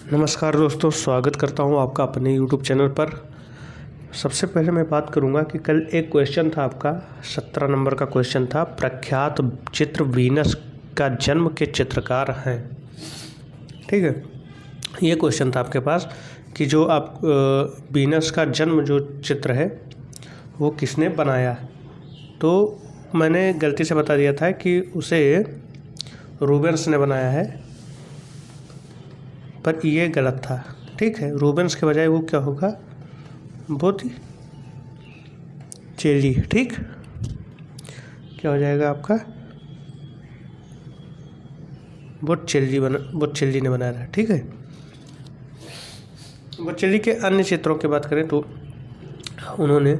नमस्कार दोस्तों, स्वागत करता हूं आपका अपने YouTube चैनल पर। सबसे पहले मैं बात करूंगा कि कल एक क्वेश्चन था आपका 17 नंबर का क्वेश्चन था। प्रख्यात चित्र वीनस का जन्म के चित्रकार हैं। ठीक है, ये क्वेश्चन था आपके पास कि जो आप वीनस का जन्म जो चित्र है वो किसने बनाया। तो मैंने गलती से बता दिया था कि उसे रूबेंस ने बनाया है, पर ये गलत था। ठीक है, रूबेंस के बजाय वो क्या होगा, बोटिचेली। ठीक, क्या हो जाएगा आपका, बोटिचेली ने बनाया था। ठीक है, बोटिचेली के अन्य चित्रों की बात करें तो उन्होंने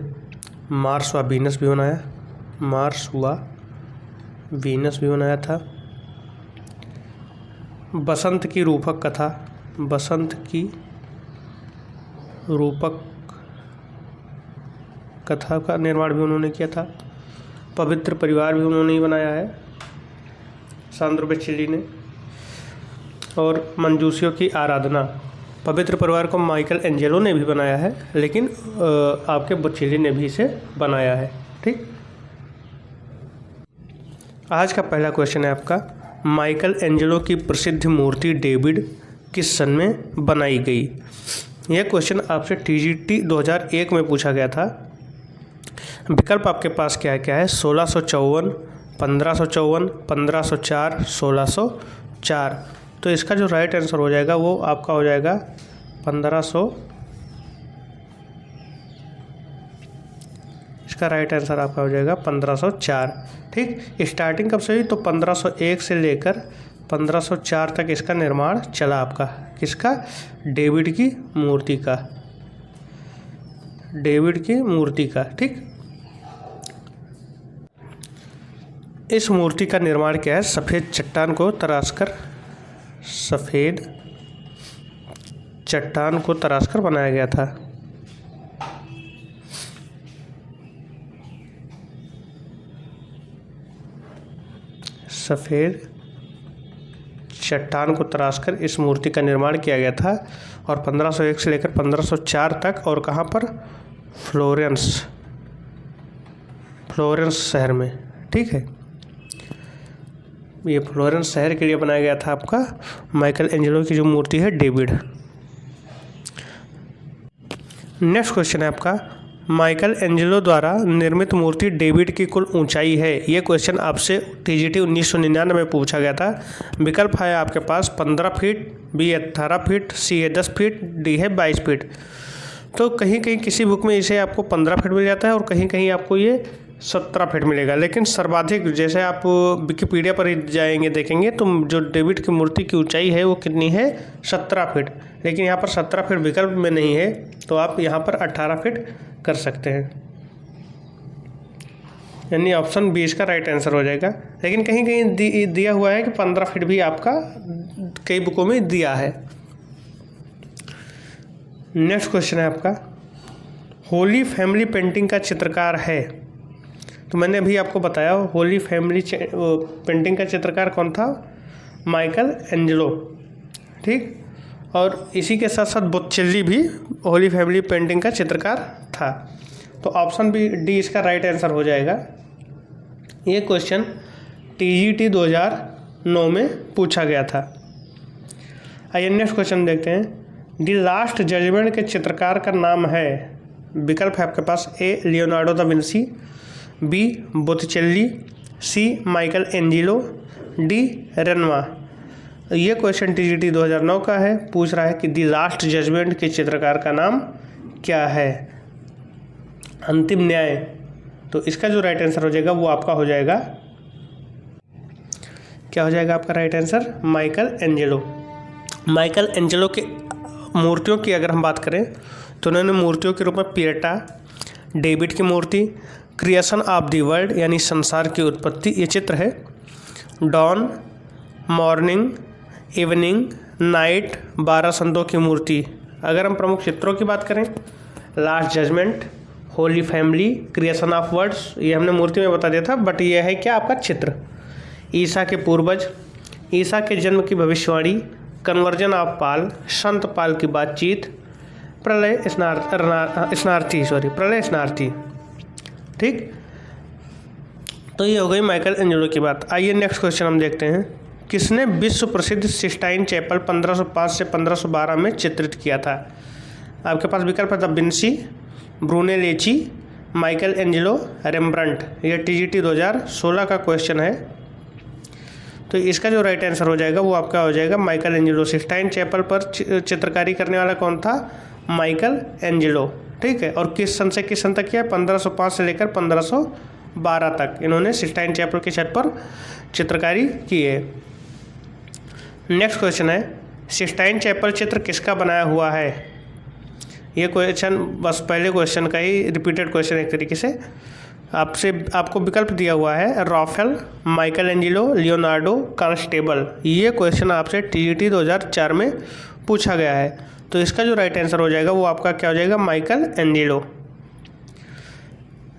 मार्स व वीनस भी बनाया था। बसंत की रूपक कथा का निर्माण भी उन्होंने किया था। पवित्र परिवार भी उन्होंने ही बनाया है, सांद्रो बोटिचेली ने। और मंजूसियों की आराधना, पवित्र परिवार को माइकल एंजेलो ने भी बनाया है, लेकिन आपके बोटिचेली ने भी इसे बनाया है। ठीक, आज का पहला क्वेश्चन है आपका, माइकल एंजेलो की प्रसिद्ध मूर्ति डेविड किस सन में बनाई गई। यह क्वेश्चन आपसे TGT 2001 में पूछा गया था। विकल्प आपके पास क्या है 1654, 1554, 1504, 1604। तो इसका जो राइट आंसर हो जाएगा वो आपका हो जाएगा 1500। इसका राइट आंसर आपका हो जाएगा 1504। ठीक, स्टार्टिंग कब से हुई तो 1501 से लेकर 1504 तक इसका निर्माण चला आपका। किसका, डेविड की मूर्ति का। ठीक, इस मूर्ति का निर्माण क्या है, सफ़ेद चट्टान को तराशकर बनाया गया था। सफ़ेद चट्टान को तराशकर इस मूर्ति का निर्माण किया गया था और 1501 से लेकर 1504 तक। और कहाँ पर, फ्लोरेंस शहर में। ठीक है, ये फ्लोरेंस शहर के लिए बनाया गया था आपका माइकल एंजेलो की जो मूर्ति है डेविड। नेक्स्ट क्वेश्चन है आपका, माइकल एंजेलो द्वारा निर्मित मूर्ति डेविड की कुल ऊंचाई है। ये क्वेश्चन आपसे TGT 1999 में पूछा गया था। विकल्प है आपके पास 15 फीट, B 18 फीट, C है 10 फीट, D है 22 फीट। तो कहीं कहीं किसी बुक में इसे आपको 15 फीट मिल जाता है और कहीं कहीं आपको ये 17 फीट मिलेगा। लेकिन सर्वाधिक, जैसे आप विकिपीडिया पर जाएंगे देखेंगे तो जो डेविड की मूर्ति की ऊंचाई है वो कितनी है, 17 फीट। लेकिन यहाँ पर 17 फीट विकल्प में नहीं है, तो आप यहाँ पर 18 फीट कर सकते हैं, यानी ऑप्शन B इसका राइट आंसर हो जाएगा। लेकिन कहीं कहीं दिया हुआ है कि 15 फीट भी आपका कई बुकों में दिया है। नेक्स्ट क्वेश्चन है आपका, होली फैमिली पेंटिंग का चित्रकार है। तो मैंने अभी आपको बताया होली फैमिली पेंटिंग का चित्रकार कौन था, माइकल एंजेलो। ठीक, और इसी के साथ साथ बोटिचेली भी होली फैमिली पेंटिंग का चित्रकार था। तो ऑप्शन D इसका राइट आंसर हो जाएगा। ये क्वेश्चन TGT 2009 में पूछा गया था। आइए नेक्स्ट क्वेश्चन देखते हैं, द लास्ट जजमेंट के चित्रकार का नाम है। विकल्प है आपके पास A Leonardo da Vinci, B बोटिचेली, C Michael Angelo, D रेनवा। ये क्वेश्चन TGT 2009 का है, पूछ रहा है कि द लास्ट जजमेंट के चित्रकार का नाम क्या है, अंतिम न्याय। तो इसका जो राइट आंसर हो जाएगा वो आपका हो जाएगा, क्या हो जाएगा आपका right answer, Michael Angelo. Michael Angelo के मूर्तियों की अगर हम बात करें तो उन्होंने मूर्तियों के रूप में पिएटा, डेविड की मूर्ति, क्रिएशन ऑफ द वर्ल्ड यानी संसार की उत्पत्ति, ये चित्र है, डॉन, मॉर्निंग, इवनिंग, नाइट, 12 संतों की मूर्ति। अगर हम प्रमुख चित्रों की बात करें, last judgement, holy family, creation of words, ये हमने मूर्ति में बता दिया था, बट ये है क्या आपका चित्र। ईसा के पूर्वज, ईसा के जन्म की भविष्यवाणी, कन्वर्जन ऑफ पाल, संत पाल की बातचीत, प्रलय स्नार्थी। ठीक, तो ये हो गई माइकल एंजेलो की बात। आइए नेक्स्ट क्वेश्चन हम देखते हैं। किसने विश्व प्रसिद्ध सिस्टाइन चैपल 1505 से 1512 में चित्रित किया था? आपके पास विकल्प है दा विंसी, ब्रूनेलेची, माइकल एंजेलो, रेम्ब्रंट। ये टीजीटी 2016 का क्वेश्चन है। तो इसका जो राइट आंसर हो जाएगा वो आपका हो जाएगा माइकल एंजेलो। सिस्टाइन चैपल पर चित्रकारी करने वाला कौन था? Michael Angelo. ठीक है, और किस सन से किस सन तक किया? 1505 से लेकर 1512 तक इन्होंने सिस्टाइन चैपल की छत पर चित्रकारी की है। नेक्स्ट क्वेश्चन है, सिस्टाइन चैपल चित्र किसका बनाया हुआ है? ये क्वेश्चन बस पहले क्वेश्चन का ही रिपीटेड क्वेश्चन एक तरीके से आपको विकल्प दिया हुआ है, Raphael, Michelangelo, Leonardo, Constable. ये क्वेश्चन आपसे टीजीटी 2004 में पूछा गया है। तो इसका जो राइट आंसर हो जाएगा वो आपका क्या हो जाएगा? Michael Angelo.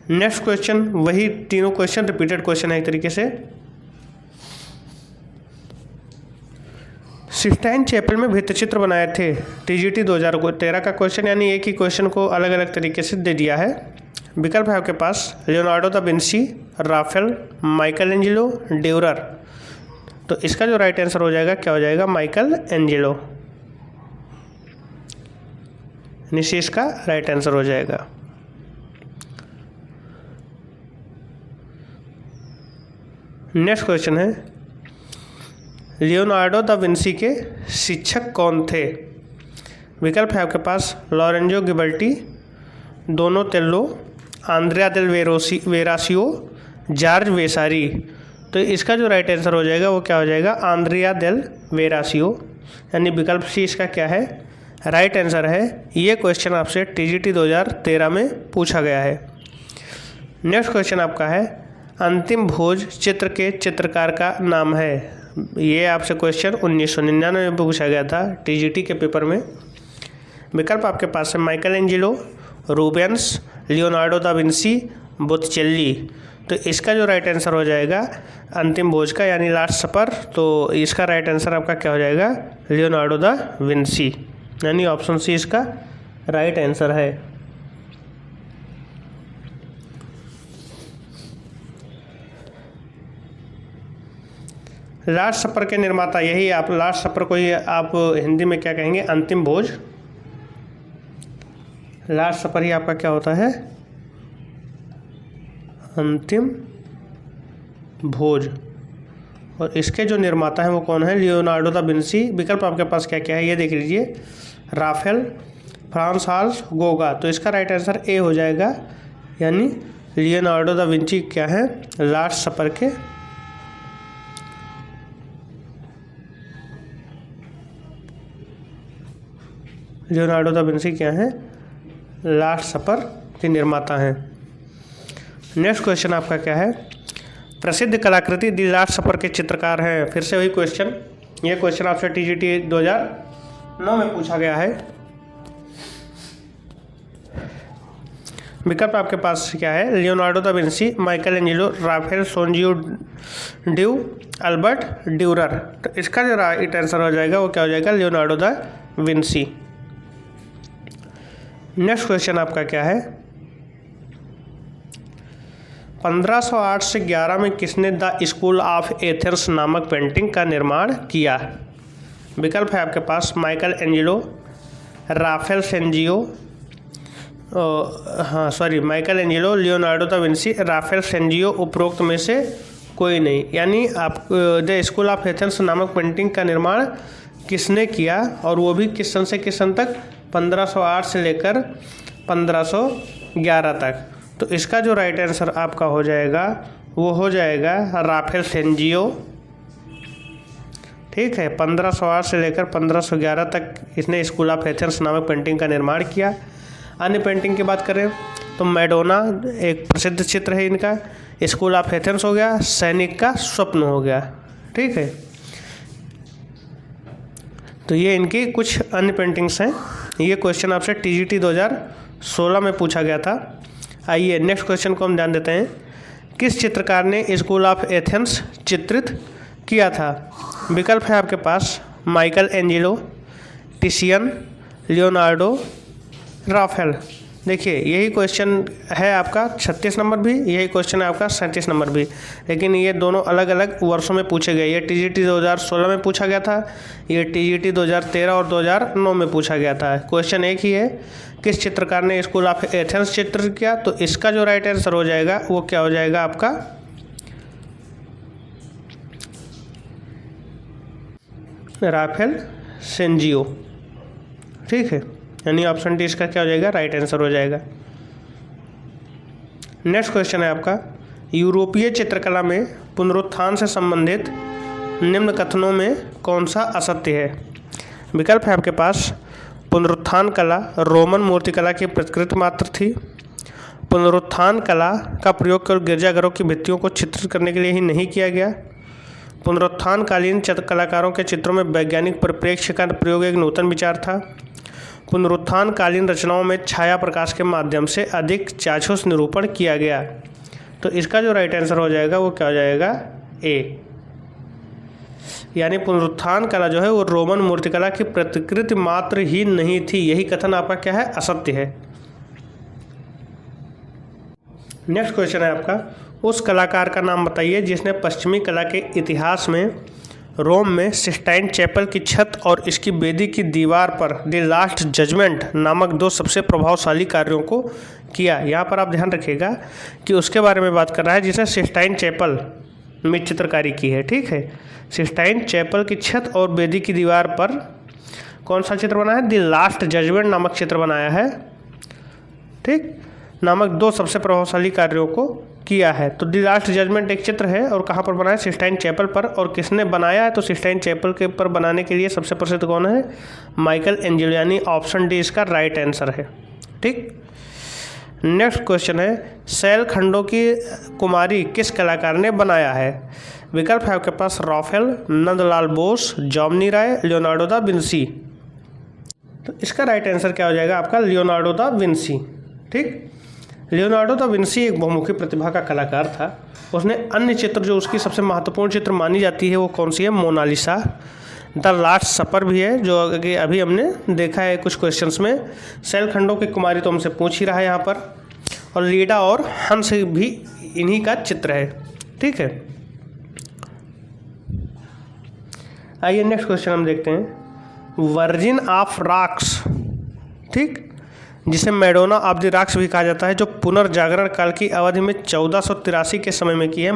नेक्स्ट क्वेश्चन, वही तीनों क्वेश्चन रिपीटेड क्वेश्चन है एक तरीके से। सिस्टाइन चैपल में भित्तिचित्र बनाए थे, टीजीटी 2013 का क्वेश्चन, यानी एक ही क्वेश्चन को अलग अलग तरीके से दे दिया है। विकल्प है आपके पास Leonardo da Vinci, Raphael, Michelangelo, Durer. तो इसका जो राइट आंसर हो जाएगा क्या हो जाएगा? Michael Angelo. यानी इसका राइट आंसर हो जाएगा। नेक्स्ट क्वेश्चन है, लियोनार्डो दा विंसी के शिक्षक कौन थे? विकल्प है आपके पास लॉरेंजो गिबल्टी, डोनातेल्लो, आंद्रेया देल वेरासियो, जॉर्ज वेसारी। तो इसका जो राइट आंसर हो जाएगा वो क्या हो जाएगा? आंद्रेया देल वेरासियो। यानी विकल्प सी इसका क्या है? राइट आंसर है। ये क्वेश्चन आपसे टीजीटी 2013 में पूछा गया है। नेक्स्ट क्वेश्चन आपका है, अंतिम भोज चित्र के चित्रकार का नाम है। ये आपसे क्वेश्चन 1999 में पूछा गया था टीजीटी के पेपर में। विकल्प आपके पास है Michelangelo, Rubens, Leonardo da Vinci, Botticelli. तो इसका जो राइट आंसर हो जाएगा अंतिम भोज का, यानी लास्ट सपर। तो इसका राइट आंसर आपका क्या हो जाएगा? Leonardo da Vinci. यानी ऑप्शन सी इसका राइट आंसर है। लास्ट सपर के निर्माता, यही आप लास्ट सपर को ही आप हिंदी में क्या कहेंगे? अंतिम भोज। लास्ट सपर ही आपका क्या होता है? अंतिम भोज। और इसके जो निर्माता हैं वो कौन है? Leonardo da Vinci. विकल्प आपके पास क्या क्या है ये देख लीजिए, राफेल, फ्रांस हाल्स, गोगा। तो इसका राइट आंसर ए हो जाएगा, यानी लियोनार्डो दा विंची क्या है? लास्ट सपर के लियोनार्डो दा विंसी क्या है? लास्ट सपर के निर्माता हैं। नेक्स्ट क्वेश्चन आपका क्या है? प्रसिद्ध कलाकृति दी लास्ट सपर के चित्रकार हैं। फिर से वही क्वेश्चन, ये क्वेश्चन आपसे टीजीटी 2009 में पूछा गया है। विकल्प आपके पास क्या है? Leonardo da Vinci, Michelangelo, Raphael, Sanzio ड्यू, अल्बर्ट ड्यूरर। तो इसका जो राइट आंसर हो जाएगा वो क्या हो जाएगा? Leonardo da Vinci. Next question आपका क्या है? 1508 से 11 में किसने द स्कूल ऑफ एथेंस नामक पेंटिंग का निर्माण किया? विकल्प है आपके पास Michelangelo, Raphael Sanzio, Michelangelo, Leonardo da Vinci, Raphael Sanzio. उपरोक्त में से कोई नहीं। यानी आप द स्कूल ऑफ एथेंस नामक पेंटिंग का निर्माण किसने किया, और वो भी किस सन से किस सन तक? 1508 से लेकर 1511 तक। तो इसका जो राइट आंसर आपका हो जाएगा वो हो जाएगा राफेल सेंजियो। ठीक है, 1508 से लेकर 1511 तक इसने स्कूल ऑफ एथेंस नामक पेंटिंग का निर्माण किया। अन्य पेंटिंग की बात करें तो मैडोना एक प्रसिद्ध चित्र है इनका, स्कूल ऑफ एथेंस हो गया, सैनिक का स्वप्न हो गया। ठीक है, तो ये इनकी कुछ अन्य पेंटिंग्स हैं। ये क्वेश्चन आपसे टीजीटी 2016 में पूछा गया था। आइए नेक्स्ट क्वेश्चन को हम ध्यान देते हैं। किस चित्रकार ने स्कूल ऑफ एथेंस चित्रित किया था? विकल्प है आपके पास माइकल एंजेलो, टिशियन, लियोनार्डो, राफेल। देखिए यही क्वेश्चन है आपका 36 नंबर भी, यही क्वेश्चन है आपका 37 नंबर भी, लेकिन ये दोनों अलग अलग वर्षों में पूछे गए। ये टीजीटी 2016 में पूछा गया था, ये टीजीटी 2013 और 2009 में पूछा गया था। क्वेश्चन एक ही है, किस चित्रकार ने स्कूल ऑफ एथेंस चित्र किया? तो इसका जो राइट आंसर हो जाएगा वो क्या हो जाएगा आपका राफेल सेंजियो। ठीक है, यानी ऑप्शन डी इसका क्या हो जाएगा राइट आंसर हो जाएगा। नेक्स्ट क्वेश्चन है आपका, यूरोपीय चित्रकला में पुनरुत्थान से संबंधित निम्न कथनों में कौन सा असत्य है? विकल्प है आपके पास, पुनरुत्थान कला रोमन मूर्तिकला की प्रतिकृत मात्र थी, पुनरुत्थान कला का प्रयोग केवल गिरजाघरों की भित्तियों को चित्रित करने के लिए ही नहीं किया गया, पुनरुत्थानकालीन कलाकारों के चित्रों में वैज्ञानिक परिप्रेक्ष्य का प्रयोग एक नूतन विचार था, पुनरुत्थानकालीन रचनाओं में छाया प्रकाश के माध्यम से अधिक चाक्षुष निरूपण किया गया। तो इसका जो राइट आंसर हो जाएगा वो क्या हो जाएगा ए, यानी पुनरुत्थान कला जो है वो रोमन मूर्तिकला की प्रतिकृति मात्र ही नहीं थी। यही कथन आपका क्या है असत्य है। नेक्स्ट क्वेश्चन है आपका, उस कलाकार का नाम बताइए जिसने पश्चिमी कला के इतिहास में रोम में सिस्टाइन चैपल की छत और इसकी वेदी की दीवार पर द लास्ट जजमेंट नामक दो सबसे प्रभावशाली कार्यों को किया। यहाँ पर आप ध्यान रखिएगा कि उसके बारे में बात कर रहा है जिसने सिस्टाइन चैपल में चित्रकारी की है। ठीक है, सिस्टाइन चैपल की छत और वेदी की दीवार पर कौन सा चित्र बनाया है? द लास्ट जजमेंट नामक चित्र बनाया है। ठीक, नामक दो सबसे प्रभावशाली कार्यों को किया है। तो द लास्ट जजमेंट एक चित्र है और कहाँ पर बनाया? सिस्टाइन चैपल पर। और किसने बनाया है? तो सिस्टाइन चैपल के पर बनाने के लिए सबसे प्रसिद्ध कौन है? माइकल एंजेलो, यानी ऑप्शन डी इसका राइट आंसर है। ठीक, नेक्स्ट क्वेश्चन है, शैल खंडों की कुमारी किस कलाकार ने बनाया है? विकल्प है आपके पास, राफेल, नंदलाल बोस, जॉमनी राय, लियोनार्डो दा विंसी। तो इसका राइट आंसर क्या हो जाएगा आपका? Leonardo da Vinci. ठीक, लियोनार्डो दा विंसी एक बहुमुखी प्रतिभा का कलाकार था। उसने अन्य चित्र जो उसकी सबसे महत्वपूर्ण चित्र मानी जाती है वो कौन सी है? मोनालिसा, द लास्ट सपर भी है जो अभी हमने देखा है कुछ क्वेश्चंस में। शैलखंडों की कुमारी तो हमसे पूछ ही रहा है यहाँ पर, और लीडा और हंस भी इन्हीं का चित्र है। ठीक है, आइए नेक्स्ट क्वेश्चन हम देखते हैं, वर्जिन ऑफ रॉक्स, ठीक, जिसे मैडोना ऑफ द रॉक्स भी कहा जाता है, जो पुनर्जागरण काल की अवधि में 1483 के समय में की है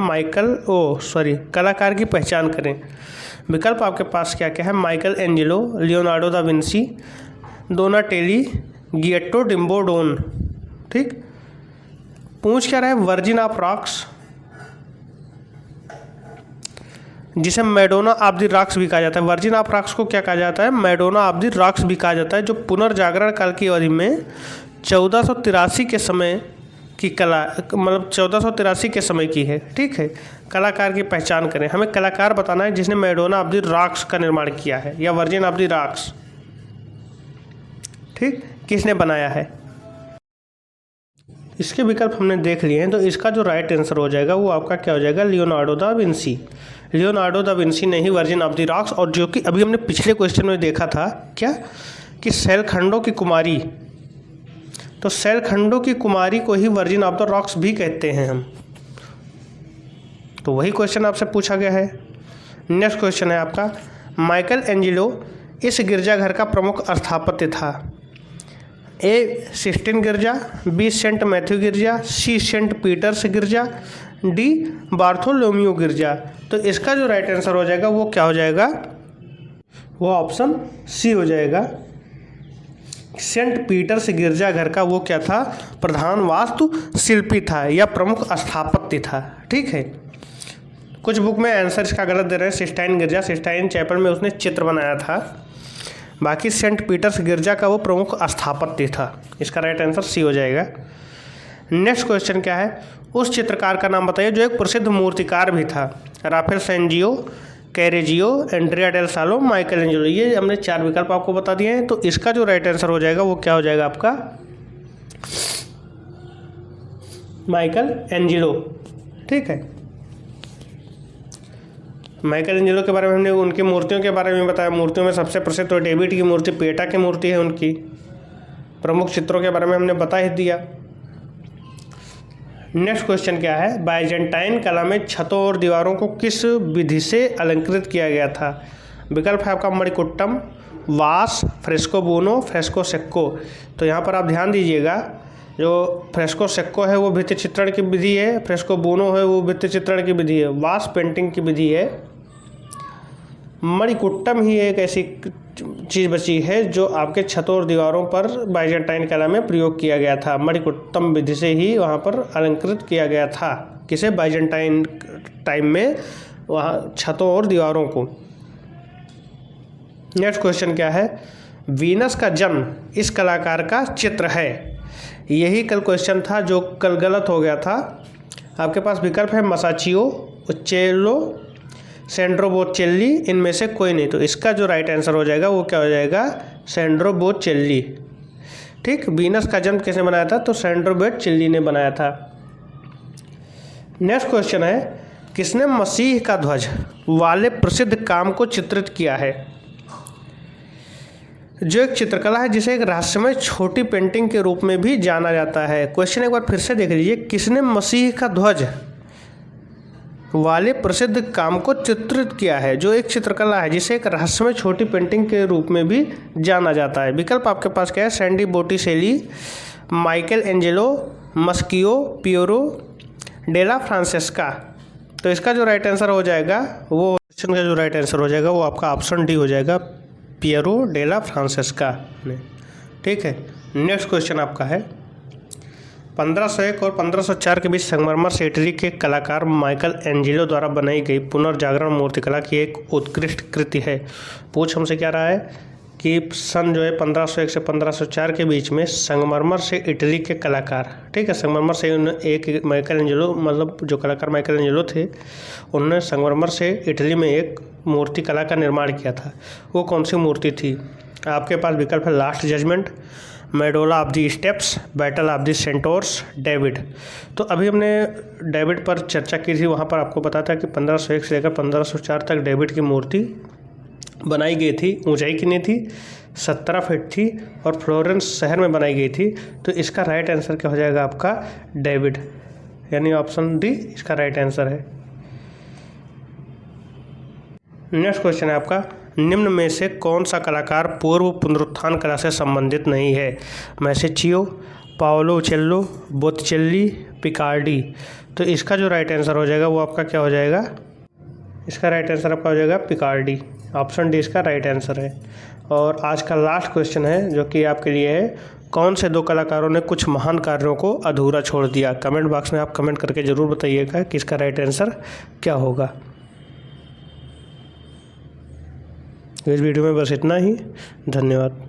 कलाकार की पहचान करें। विकल्प आपके पास क्या क्या है? Michelangelo, Leonardo da Vinci, Donatello, Giotto di Bondone. ठीक, पूछ क्या रहा है? वर्जिन ऑफ रॉक्स, जिसे मैडोना ऑफ द रॉक्स भी कहा जाता है। वर्जिन ऑफ रॉक्स को क्या कहा जाता है? मैडोना ऑफ द रॉक्स भी कहा जाता है, जो पुनर्जागरण काल की अवधि में 1483 के समय की कला, मतलब 1483 के समय की है। ठीक है, कलाकार की पहचान करें। हमें कलाकार बताना है जिसने मैडोना ऑफ द रॉक्स का निर्माण किया है या वर्जिन ऑफ द रॉक्स। ठीक, किसने बनाया है? इसके विकल्प हमने देख लिए हैं, तो इसका जो राइट आंसर हो जाएगा वो आपका क्या हो जाएगा? Leonardo da Vinci. Leonardo da Vinci ने ही वर्जिन ऑफ द रॉक्स, और जो कि अभी हमने पिछले क्वेश्चन में देखा था क्या कि शैलखंडों की कुमारी, तो शैलखंडों की कुमारी को ही वर्जिन ऑफ द रॉक्स भी कहते हैं हम। तो वही क्वेश्चन आपसे पूछा गया है। नेक्स्ट क्वेश्चन है आपका, माइकल एंजेलो इस गिरजाघर का प्रमुख स्थापत्य था। ए सिस्टिन गिरजा, बी सेंट मैथ्यू गिरजा, सी सेंट पीटर्स गिरजा, डी बार्थोलोम्यू गिरजा। तो इसका जो राइट आंसर हो जाएगा वो क्या हो जाएगा? वो ऑप्शन सी हो जाएगा। सेंट पीटर्स गिरजाघर का वो क्या था? प्रधान वास्तु शिल्पी था या प्रमुख स्थापत्य था। ठीक है, कुछ बुक में आंसर इसका गलत दे रहे हैं। सिस्टाइन गिरजा, सिस्टाइन चैपल में उसने चित्र बनाया था, बाकी सेंट पीटर्स गिरजा का वो प्रमुख स्थापत्य था। इसका राइट आंसर सी हो जाएगा। नेक्स्ट क्वेश्चन क्या है? उस चित्रकार का नाम बताइए जो एक प्रसिद्ध मूर्तिकार भी था। राफेल सेंजियो, कैरेजियो, एंड्रिया डेल सालो, माइकल एंजेलो। ये हमने 4 विकल्प आपको बता दिए हैं। तो इसका जो राइट आंसर हो जाएगा वो क्या हो जाएगा आपका? Michael Angelo. ठीक है, माइकल एंजेलो के बारे में हमने उनकी मूर्तियों के बारे में बताया। मूर्तियों में सबसे प्रसिद्ध तो डेविड की मूर्ति, पेटा की मूर्ति है उनकी। प्रमुख चित्रों के बारे में हमने बता ही दिया। नेक्स्ट क्वेश्चन क्या है, बाइजेंटाइन कला में छतों और दीवारों को किस विधि से अलंकृत किया गया था? विकल्प है आपका मणिकुट्टम, वास, फ्रेस्को बूनो, फ्रेस्को सेक्को। तो यहाँ पर आप ध्यान दीजिएगा, जो फ्रेस्को सेक्को है वो भित्ति चित्रण की विधि है, फ्रेस्को बूनो है वो भित्ति चित्रण की विधि है, वास पेंटिंग की विधि है, मणिकुट्टम ही एक ऐसी चीज़ बची है जो आपके छतों और दीवारों पर बाइजेंटाइन कला में प्रयोग किया गया था। मणिकुट्टम विधि से ही वहाँ पर अलंकृत किया गया था, किसे? बाइजेंटाइन टाइम में वहाँ छतों और दीवारों को। नेक्स्ट क्वेश्चन क्या है, वीनस का जन्म इस कलाकार का चित्र है। यही कल क्वेश्चन था जो कल गलत हो गया था। आपके पास विकल्प है मसाचियो, उच्चेलो, सैंड्रो बोचेल्ली, इनमें से कोई नहीं। तो इसका जो राइट आंसर हो जाएगा वो क्या हो जाएगा? सैंड्रो बोचेल्ली। ठीक, वीनस का जन्म किसने बनाया था? तो सैंड्रो बोचेल्ली ने बनाया था। नेक्स्ट क्वेश्चन है, किसने मसीह का ध्वज वाले प्रसिद्ध काम को चित्रित किया है? जो एक चित्रकला है जिसे एक रहस्यमय छोटी पेंटिंग के रूप में भी जाना जाता है। क्वेश्चन एक बार फिर से देख लीजिए, किसने मसीह का ध्वज वाले प्रसिद्ध काम को चित्रित किया है? जो एक चित्रकला है जिसे एक रहस्यमय छोटी पेंटिंग के रूप में भी जाना जाता है। विकल्प आपके पास क्या है? Sandy बोटिसेली, Michael Angelo, मस्कियो, Piro della Francesca. तो इसका जो राइट आंसर हो जाएगा, वो क्वेश्चन का जो राइट आंसर हो जाएगा वो आपका ऑप्शन डी हो जाएगा, पियरो डेला फ्रांसेस्का ने। ठीक है, नेक्स्ट क्वेश्चन आपका है, 1501 और 1504 के बीच संगमरमर से इटली के कलाकार माइकल एंजेलो द्वारा बनाई गई पुनर्जागरण मूर्तिकला की एक उत्कृष्ट कृति है। पूछ हमसे क्या रहा है कि सन जो है 1501 से 1504 के बीच में संगमरमर से इटली के कलाकार, ठीक है, संगमरमर से एक माइकल एंजेलो, मतलब जो कलाकार माइकल एंजेलो थे, उन्होंने संगमरमर से इटली में एक मूर्ति कला का निर्माण किया था। वो कौन सी मूर्ति थी? आपके पास विकल्प है last judgement, Madonna of the steps, battle of the centaurs, David. तो अभी हमने डेविड पर चर्चा की थी, वहाँ पर आपको पता था कि 1501 से लेकर 1504 तक डेविड की मूर्ति बनाई गई थी। ऊंचाई कितनी थी? 17 फीट थी और फ्लोरेंस शहर में बनाई गई थी। तो इसका राइट आंसर क्या हो जाएगा आपका? डेविड, यानी ऑप्शन डी इसका राइट आंसर है। नेक्स्ट क्वेश्चन है आपका, निम्न में से कौन सा कलाकार पूर्व पुनरुत्थान कला से संबंधित नहीं है? मैसेचियो, पाओलो उचेल्लो, बोत्तिचेल्ली, पिकार्डी। तो इसका जो राइट आंसर हो जाएगा वो आपका क्या हो जाएगा? इसका राइट आंसर आपका हो जाएगा पिकार्डी। ऑप्शन डी इसका राइट आंसर है। और आज का लास्ट क्वेश्चन है जो कि आपके लिए है, कौन से दो कलाकारों ने कुछ महान कार्यों को अधूरा छोड़ दिया? कमेंट बॉक्स में आप कमेंट करके ज़रूर बताइएगा कि इसका राइट आंसर क्या होगा। इस वीडियो में बस इतना ही, धन्यवाद।